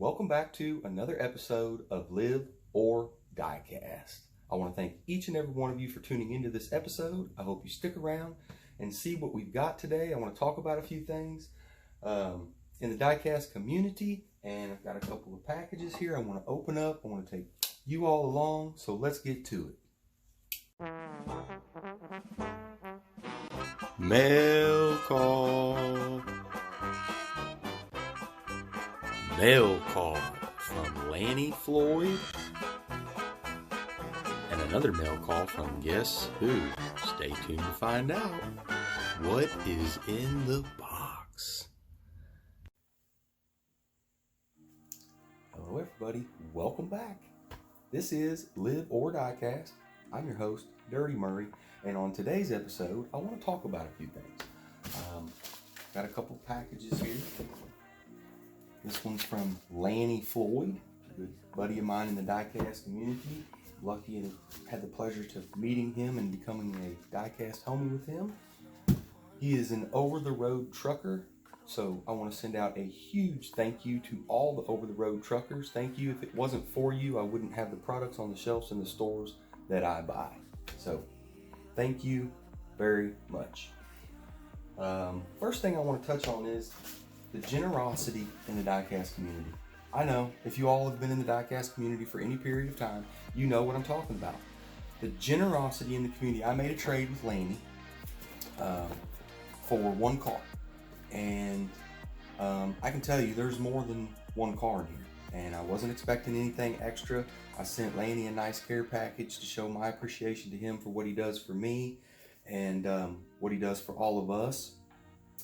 welcome back to another episode of Live or Diecast. I want to thank each and every one of you for tuning into this episode. I hope you stick around and see what we've got today. I want to talk about a few things in the diecast community, and I've got a couple of packages here I want to open up. I want to take you all along, so let's get to it. Mail call. Mail call from Lanny Floyd. And another mail call from guess who? Stay tuned to find out what is in the box. Hello everybody, welcome back. This is Live or Diecast. I'm your host, Dirty Murray, and on today's episode, I want to talk about a few things. Got a couple packages here. This one's from Lanny Floyd, a good buddy of mine in the diecast community. Lucky and had the pleasure to meeting him and becoming a diecast homie with him. He is an over-the-road trucker, so I want to send out a huge thank you to all the over-the-road truckers. Thank you. If it wasn't for you, I wouldn't have the products on the shelves in the stores that I buy. So thank you very much. First thing I want to touch on is the generosity in the diecast community. I know if you all have been in the diecast community for any period of time, you know what I'm talking about. The generosity in the community. I made a trade with Lanny for one car, and I can tell you there's more than one car in here, and I wasn't expecting anything extra. I sent Lanny a nice care package to show my appreciation to him for what he does for me and what he does for all of us.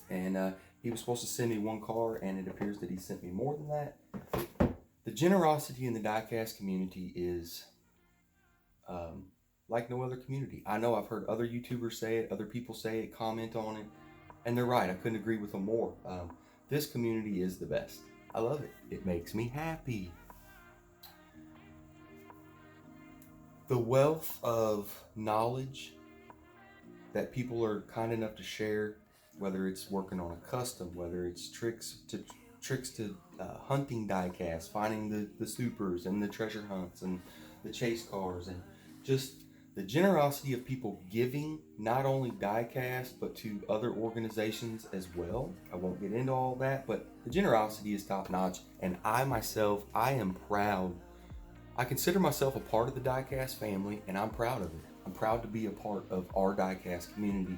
And he was supposed to send me one car, and it appears that he sent me more than that. The generosity in the diecast community is like no other community. I know I've heard other YouTubers say it, other people say it, comment on it, and they're right. I couldn't agree with them more. This community is the best. I love it. It makes me happy. The wealth of knowledge that people are kind enough to share, whether it's working on a custom, whether it's tricks to hunting diecast, finding the supers and the treasure hunts and the chase cars, and just the generosity of people giving not only diecast but to other organizations as well. I won't get into all that, but the generosity is top notch, and I myself, I am proud. I consider myself a part of the diecast family, and I'm proud of it. I'm proud to be a part of our diecast community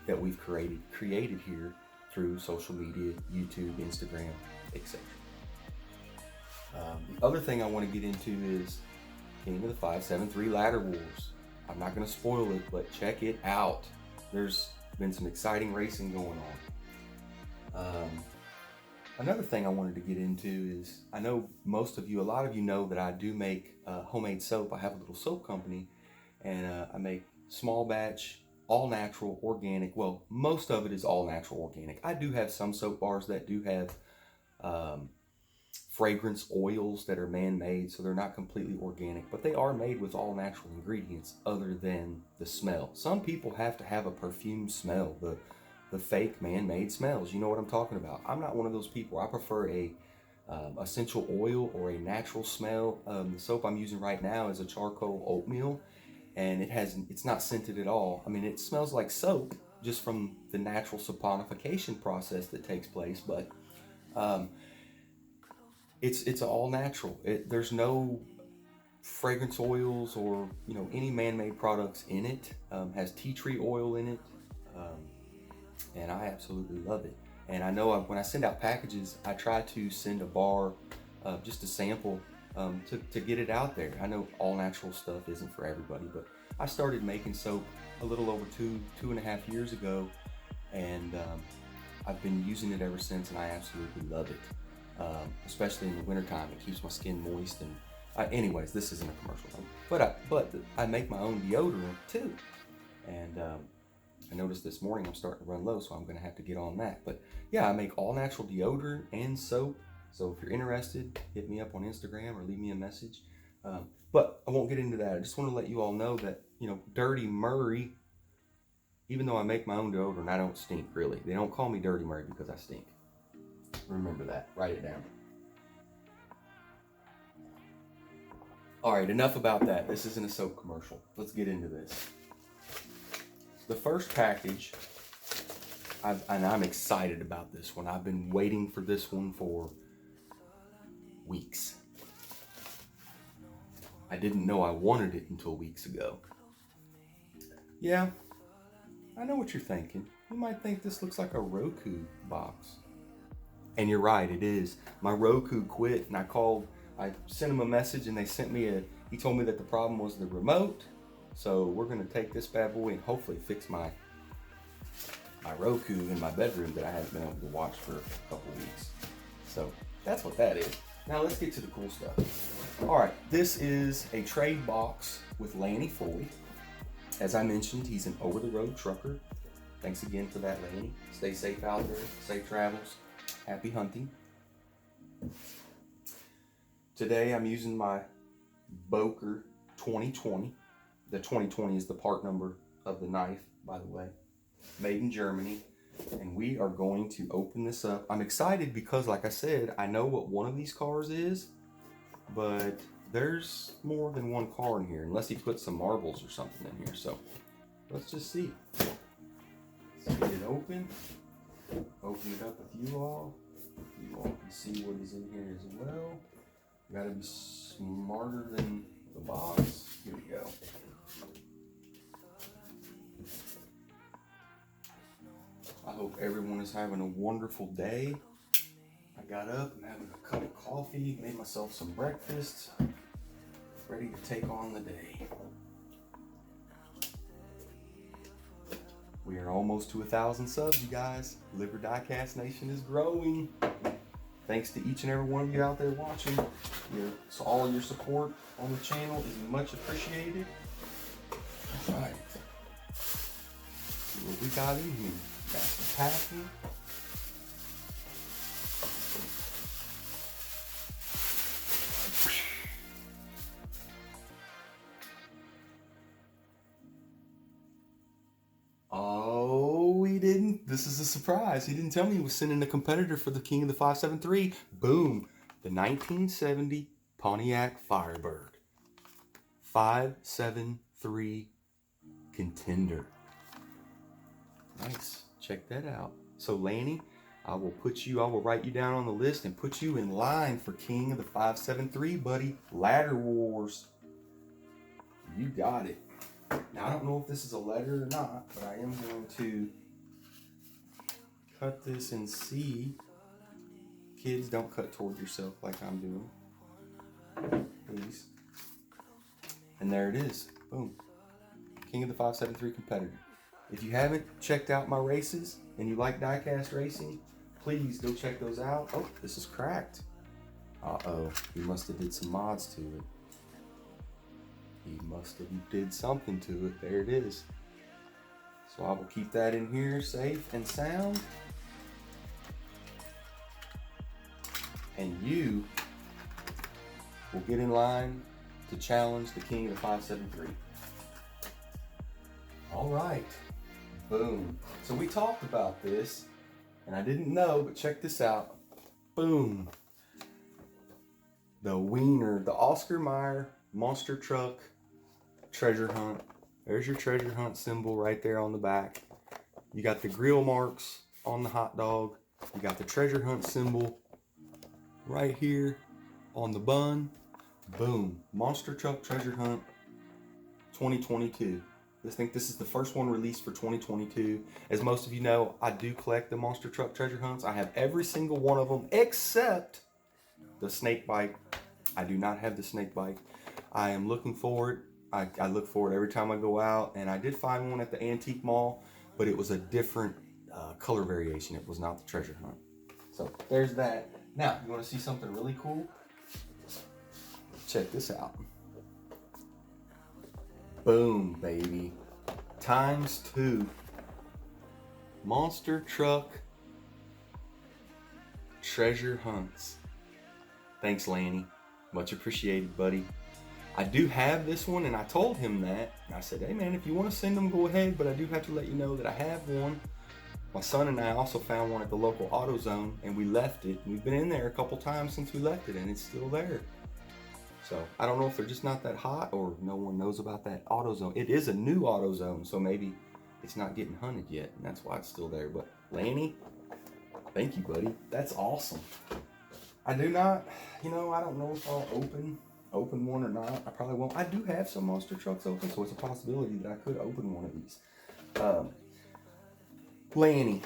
that we've created here through social media, YouTube, Instagram, etc. The other thing I want to get into is King of the 573 Ladder Wars. I'm not going to spoil it, but check it out. There's been some exciting racing going on. Another thing I wanted to get into is, I know most of you, a lot of you know that I do make homemade soap. I have a little soap company, and I make small batch, all natural, organic. Well, most of it is all natural, organic. I do have some soap bars that do have fragrance oils that are man-made, so they're not completely organic, but they are made with all natural ingredients other than the smell. Some people have to have a perfume smell, the fake man-made smells. You know what I'm talking about. I'm not one of those people. I prefer a essential oil or a natural smell. The soap I'm using right now is a charcoal oatmeal, and it's not scented at all. I mean, it smells like soap just from the natural saponification process that takes place, but it's all natural. There's no fragrance oils or any man-made products in it. Has tea tree oil in it, and I absolutely love it. And I know when I send out packages, I try to send a bar, just a sample, to get it out there. I know all natural stuff isn't for everybody, but I started making soap a little over two and a half years ago, and I've been using it ever since, and I absolutely love it. Especially in the wintertime, it keeps my skin moist. And anyways, this isn't a commercial, but I make my own deodorant too, and I noticed this morning I'm starting to run low, so I'm going to have to get on that. But yeah, I make all natural deodorant and soap. So if you're interested, hit me up on Instagram or leave me a message. But I won't get into that. I just want to let you all know that, Dirty Murray, even though I make my own deodorant, I don't stink, really. They don't call me Dirty Murray because I stink. Remember that. Write it down. All right, enough about that. This isn't a soap commercial. Let's get into this. The first package, and I'm excited about this one. I've been waiting for this one for weeks. I didn't know I wanted it until weeks ago. Yeah, I know what you're thinking. You might think this looks like a Roku box. And you're right, it is. My Roku quit, and I sent him a message, and he told me that the problem was the remote. So we're gonna take this bad boy and hopefully fix my Roku in my bedroom that I haven't been able to watch for a couple weeks. So that's what that is. Now let's get to the cool stuff. All right, this is a trade box with Lanny Floyd. As I mentioned, he's an over-the-road trucker. Thanks again for that, Lanny. Stay safe out there, safe travels, happy hunting. Today I'm using my Boker 2020. The 2020 is the part number of the knife, by the way. Made in Germany. And we are going to open this up. I'm excited because, like I said, I know what one of these cars is, but there's more than one car in here, unless he put some marbles or something in here. So let's just see. Let's get it open. Open it up with you all. You all can see what is in here as well. You gotta be smarter than the box. Here we go. I hope everyone is having a wonderful day. I got up, I'm having a cup of coffee, made myself some breakfast, ready to take on the day. We are almost to 1,000 subs, you guys. Live or Diecast Nation is growing. Thanks to each and every one of you out there watching. So all your support on the channel is much appreciated. All right. See what we got in here. Got some packing. Oh, he didn't. This is a surprise. He didn't tell me he was sending a competitor for the King of the 573. Boom. The 1970 Pontiac Firebird. 573 contender. Nice. Check that out. So Lanny, I will write you down on the list and put you in line for King of the 573, buddy. Ladder Wars. You got it. Now, I don't know if this is a letter or not, but I am going to cut this and see. Kids, don't cut toward yourself like I'm doing. Please. And there it is. Boom. King of the 573 competitor. If you haven't checked out my races and you like diecast racing, please go check those out. Oh, this is cracked. Uh-oh. He must have did some mods to it. He must have did something to it. There it is. So I will keep that in here safe and sound. And you will get in line to challenge the King of the 573. All right. Boom. So we talked about this, and I didn't know, but check this out. Boom. The Wiener, the Oscar Mayer monster truck treasure hunt. There's your treasure hunt symbol right there on the back. You got the grill marks on the hot dog. You got the treasure hunt symbol right here on the bun. Boom. Monster truck treasure hunt 2022. I think this is the first one released for 2022. As most of you know, I do collect the monster truck treasure hunts. I have every single one of them except the snake bite. I do not have the snake bite. I am looking for it. I look for it every time I go out, and I did find one at the antique mall, but it was a different color variation. It was not the treasure hunt. So there's that. Now, you want to see something really cool? Check this out. Boom, baby. ×2. Monster truck treasure hunts. Thanks, Lanny. Much appreciated, buddy. I do have this one, and I told him that. I said, hey man, if you want to send them, go ahead, but I do have to let you know that I have one. My son and I also found one at the local AutoZone, and we left it. We've been in there a couple times since we left it, and it's still there. So I don't know if they're just not that hot or no one knows about that AutoZone. It is a new AutoZone, so maybe it's not getting hunted yet, and that's why it's still there. But Lanny, thank you, buddy. That's awesome. I do not, I don't know if I'll open one or not. I probably won't. I do have some monster trucks open, so it's a possibility that I could open one of these. Lanny,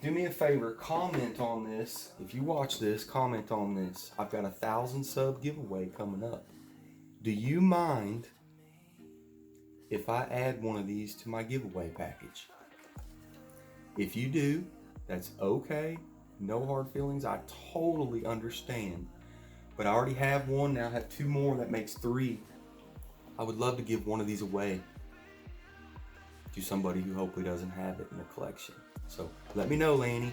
do me a favor, comment on this. If you watch this, comment on this. I've got a 1,000 sub giveaway coming up. Do you mind if I add one of these to my giveaway package? If you do, that's okay. No hard feelings. I totally understand. But I already have one. Now I have 2 more. That makes 3. I would love to give one of these away to somebody who hopefully doesn't have it in their collection. So let me know, Lanny.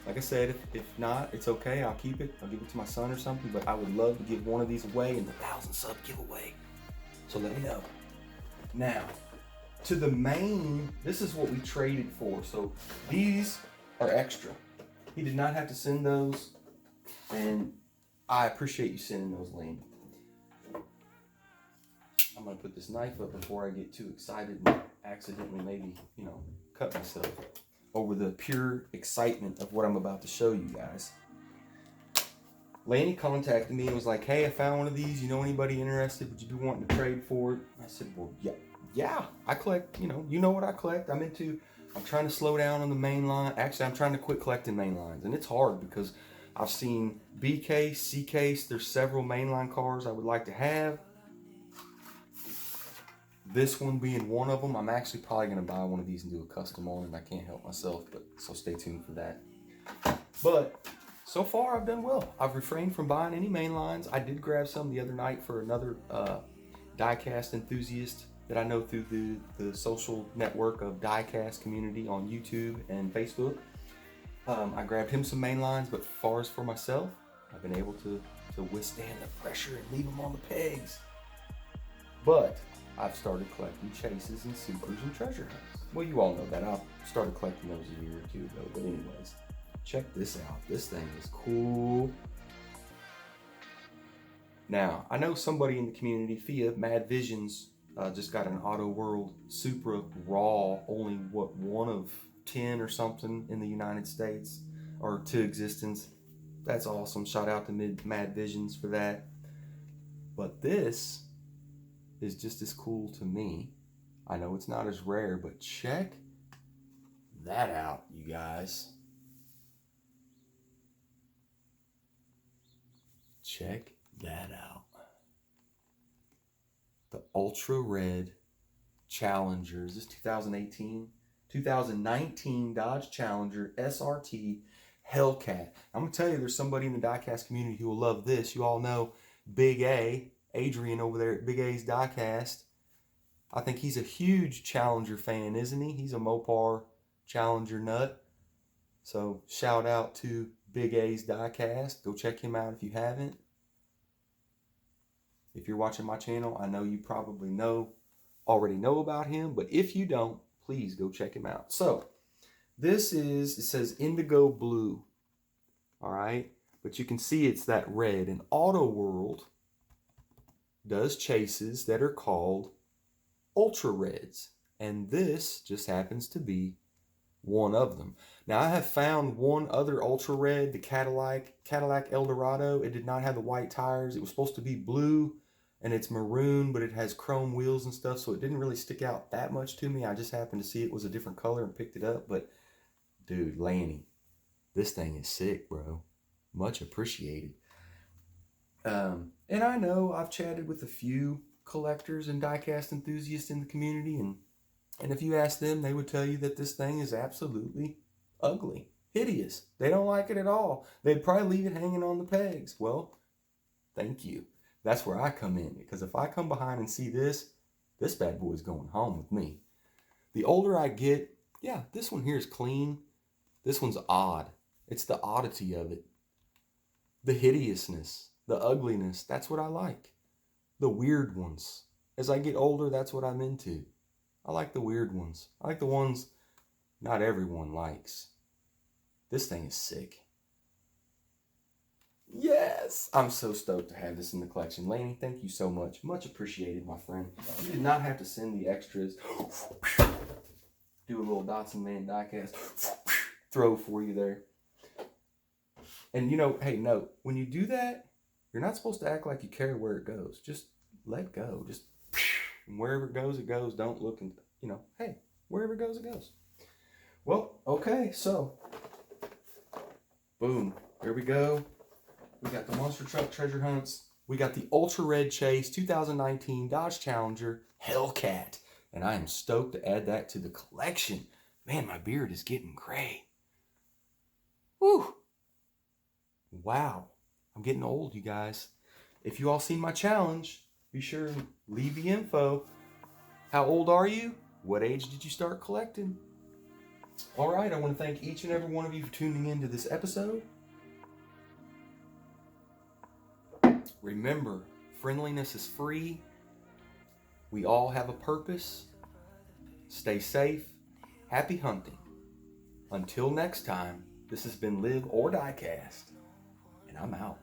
Like I said, if not, it's okay. I'll keep it. I'll give it to my son or something. But I would love to give one of these away in the 1,000 sub giveaway. So let me know. Now, to the main, this is what we traded for. So these are extra. He did not have to send those, and I appreciate you sending those, Lanny. I'm gonna put this knife up before I get too excited and accidentally maybe, cut myself over the pure excitement of what I'm about to show you guys. Lanny contacted me and was like, hey, I found one of these. You know anybody interested? Would you be wanting to trade for it? I said, well, yeah, I collect, you know what I collect. I'm trying to slow down on the main line. Actually, I'm trying to quit collecting main lines. And it's hard because I've seen B case, C case. There's several mainline cars I would like to have. This one being one of them. I'm actually probably going to buy one of these and do a custom on it. I can't help myself, so stay tuned for that. But so far, I've done well. I've refrained from buying any main lines. I did grab some the other night for another diecast enthusiast that I know through the social network of diecast community on YouTube and Facebook. I grabbed him some main lines, but as far as for myself, I've been able to withstand the pressure and leave them on the pegs. But I've started collecting chases and supers and treasure hunts. Well, you all know that. I started collecting those a year or 2 ago. But anyways, check this out. This thing is cool. Now, I know somebody in the community, Fia, Mad Visions, just got an Auto World Supra Raw, only one of 10 or something in the United States, or to existence. That's awesome. Shout out to Mad Visions for that. But this is just as cool to me. I know it's not as rare, but check that out, you guys. Check that out. The Ultra Red Challenger. Is this 2018? 2019 Dodge Challenger SRT Hellcat. I'm going to tell you, there's somebody in the diecast community who will love this. You all know Big A, Adrian over there at Big A's Diecast. I think he's a huge Challenger fan, isn't he? He's a Mopar Challenger nut. So shout out to Big A's Diecast. Go check him out if you haven't. If you're watching my channel, I know you probably already know about him, but if you don't, please go check him out. So it says indigo blue, all right? But you can see it's that red. And Auto World does chases that are called Ultra Reds, and this just happens to be one of them. Now, I have found one other Ultra Red, the Cadillac Eldorado. It did not have the white tires. It was supposed to be blue, and it's maroon, but it has chrome wheels and stuff, so it didn't really stick out that much to me. I just happened to see it was a different color and picked it up. But dude, Lanny, this thing is sick, bro. Much appreciated. And I know I've chatted with a few collectors and diecast enthusiasts in the community, and if you ask them, they would tell you that this thing is absolutely ugly, hideous. They don't like it at all. They'd probably leave it hanging on the pegs. Well, thank you. That's where I come in, because if I come behind and see this bad boy's going home with me. The older I get, yeah, this one here is clean. This one's odd. It's the oddity of it. The hideousness, the ugliness, that's what I like. The weird ones. As I get older, that's what I'm into. I like the weird ones. I like the ones not everyone likes. This thing is sick. Yes! I'm so stoked to have this in the collection. Lanny, thank you so much. Much appreciated, my friend. You did not have to send the extras. Do a little Dotson Man diecast throw for you there. And hey, note, when you do that, you're not supposed to act like you care where it goes. Just let go. Just wherever it goes, it goes. Don't look and, hey, wherever it goes, it goes. Well, okay, so boom, here we go. We got the Monster Truck Treasure Hunts. We got the Ultra Red Chase 2019 Dodge Challenger Hellcat. And I am stoked to add that to the collection. Man, my beard is getting gray. Woo! Wow. I'm getting old, you guys. If you all seen my challenge, be sure and leave the info. How old are you? What age did you start collecting? All right, I want to thank each and every one of you for tuning into this episode. Remember, friendliness is free. We all have a purpose. Stay safe. Happy hunting. Until next time, this has been Live or Diecast, and I'm out.